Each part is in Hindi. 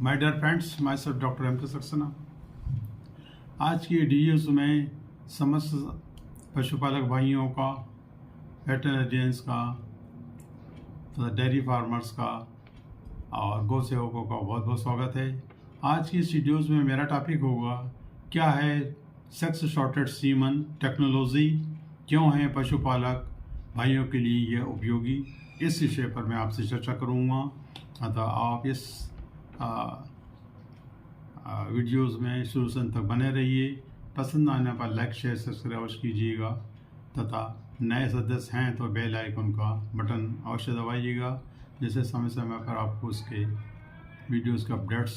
My dear friends, myself doctor M K Saxena. आज की वीडियोस में समस्त पशुपालक भाइयों का, वेटरनरियंस का, तो डेयरी फार्मर्स का और गौ सेवकों का बहुत बहुत स्वागत है। आज की इस वीडियोस में मेरा टॉपिक होगा क्या है सेक्स शॉर्टेड सीमन टेक्नोलॉजी, क्यों है पशुपालक भाइयों के लिए यह उपयोगी। इस विषय पर मैं आपसे चर्चा करूँगा। अतः आप इस वीडियोस में शुरू से अंत तक बने रहिए। पसंद आने पर लाइक शेयर सब्सक्राइब अवश्य कीजिएगा तथा नए सदस्य हैं तो बेल आइकन का बटन अवश्य दबाइएगा, जिससे समय समय पर आपको उसके वीडियोस के अपडेट्स,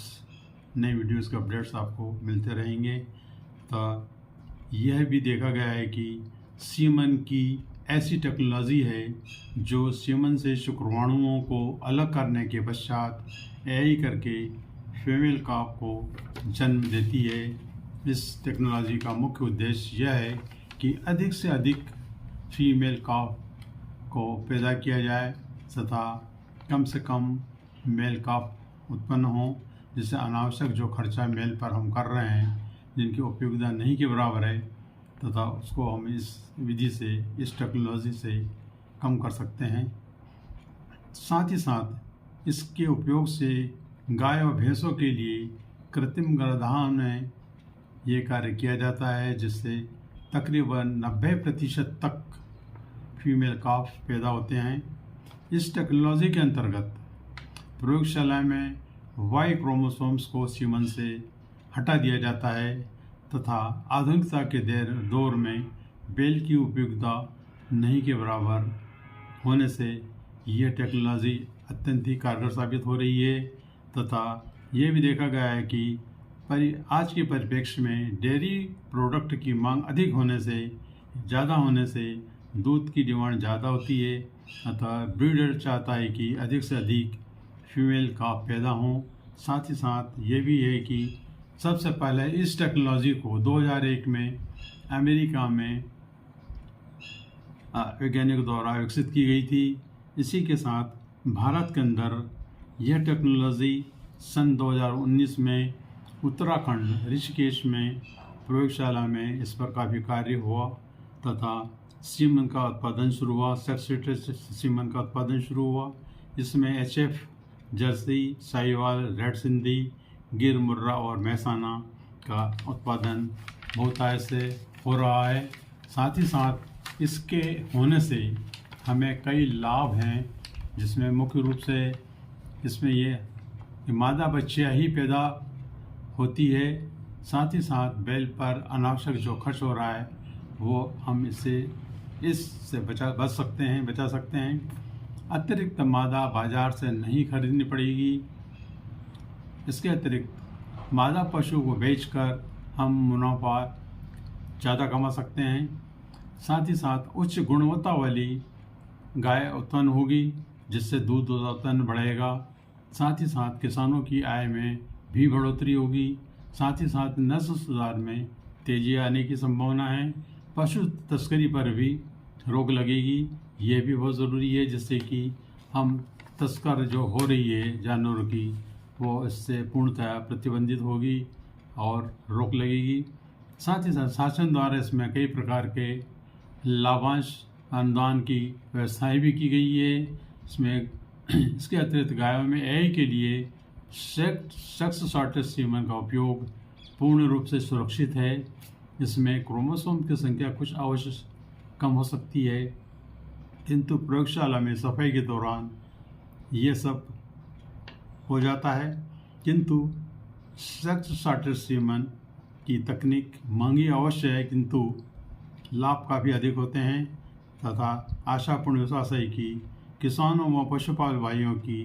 नए वीडियोस के अपडेट्स आपको मिलते रहेंगे। तो यह भी देखा गया है कि सीमन की ऐसी टेक्नोलॉजी है जो सीमन से शुक्राणुओं को अलग करने के पश्चात एआई करके फीमेल काफ को जन्म देती है। इस टेक्नोलॉजी का मुख्य उद्देश्य यह है कि अधिक से अधिक फीमेल काफ को पैदा किया जाए तथा कम से कम मेल काफ उत्पन्न हो, जिससे अनावश्यक जो खर्चा मेल पर हम कर रहे हैं, जिनकी उपयोगिता नहीं के बराबर है, तथा उसको हम इस विधि से, इस टेक्नोलॉजी से कम कर सकते हैं। साथ ही साथ इसके उपयोग से गाय और भैंसों के लिए कृत्रिम गर्भाधान में ये कार्य किया जाता है, जिससे तकरीबन 90% तक फीमेल काफ पैदा होते हैं। इस टेक्नोलॉजी के अंतर्गत प्रयोगशाला में वाई क्रोमोसोम्स को सीमन से हटा दिया जाता है तथा आधुनिकता के दौर में बेल की उपयोगिता नहीं के बराबर होने से यह टेक्नोलॉजी अत्यंत ही कारगर साबित हो रही है। तथा ये भी देखा गया है कि आज के परिप्रेक्ष्य में डेयरी प्रोडक्ट की मांग अधिक होने से, ज़्यादा होने से दूध की डिमांड ज़्यादा होती है। अतः ब्रीडर चाहता है कि अधिक से अधिक फीमेल काफ पैदा हों। साथ ही साथ ये भी है कि सबसे पहले इस टेक्नोलॉजी को 2001 में अमेरिका में वैज्ञानिक द्वारा विकसित की गई थी। इसी के साथ भारत के अंदर यह टेक्नोलॉजी सन 2019 में उत्तराखंड ऋषिकेश में प्रयोगशाला में इस पर काफ़ी कार्य हुआ तथा सीमन का उत्पादन शुरू हुआ, सेक्स सीमन का उत्पादन शुरू हुआ। इसमें HF, Jersey, Sahiwal, red Sindhi, गिर, मुर्रा और मैसाना का उत्पादन बहुतायत से हो रहा है। साथ ही साथ इसके होने से हमें कई लाभ हैं, जिसमें मुख्य रूप से इसमें ये मादा बच्चियाँ ही पैदा होती है। साथ ही साथ बेल पर अनावश्यक जो खर्च हो रहा है वो हम इससे बचा सकते हैं। अतिरिक्त मादा बाजार से नहीं खरीदनी पड़ेगी। इसके अतिरिक्त मादा पशु को बेचकर हम मुनाफा ज़्यादा कमा सकते हैं। साथ ही साथ उच्च गुणवत्ता वाली गाय उत्पन्न होगी, जिससे दूध उत्पादन बढ़ेगा। साथ ही साथ किसानों की आय में भी बढ़ोतरी होगी। साथ ही साथ नस्ल सुधार में तेजी आने की संभावना है। पशु तस्करी पर भी रोक लगेगी, ये भी बहुत ज़रूरी है, जिससे कि हम तस्कर जो हो रही है जानवरों की, वो इससे पूर्णतः प्रतिबंधित होगी और रोक लगेगी। साथ ही साथ शासन द्वारा इसमें कई प्रकार के लाभांश अनुदान की व्यवस्थाएं भी की गई है। इसमें इसके अतिरिक्त गायों में एआई के लिए सेक्स शॉर्टेड सीमन का उपयोग पूर्ण रूप से सुरक्षित है। इसमें क्रोमोसोम की संख्या कुछ अवश्य कम हो सकती है, किंतु प्रयोगशाला में सफाई के दौरान ये सब हो जाता है। किंतु सेक्स शॉर्टेड सीमन की तकनीक महंगी अवश्य है, किंतु लाभ काफ़ी अधिक होते हैं तथा आशापूर्ण विश्वास है कि किसानों व पशुपालक भाइयों की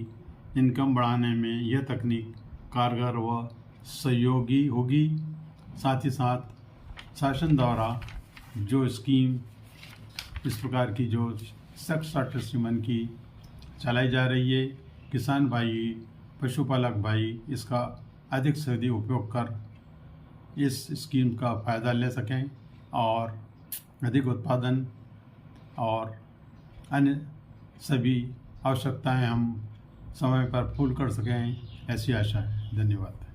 इनकम बढ़ाने में यह तकनीक कारगर व सहयोगी होगी। साथ ही साथ शासन द्वारा जो स्कीम इस प्रकार की जो सेक्स शॉर्टेड सीमन की चलाई जा रही है, किसान भाई, पशुपालक भाई इसका अधिक से अधिक उपयोग कर इस स्कीम का फ़ायदा ले सकें और अधिक उत्पादन और अन्य सभी आवश्यकताएं हम समय पर पूर्ण कर सकें। ऐसी आशा है। धन्यवाद।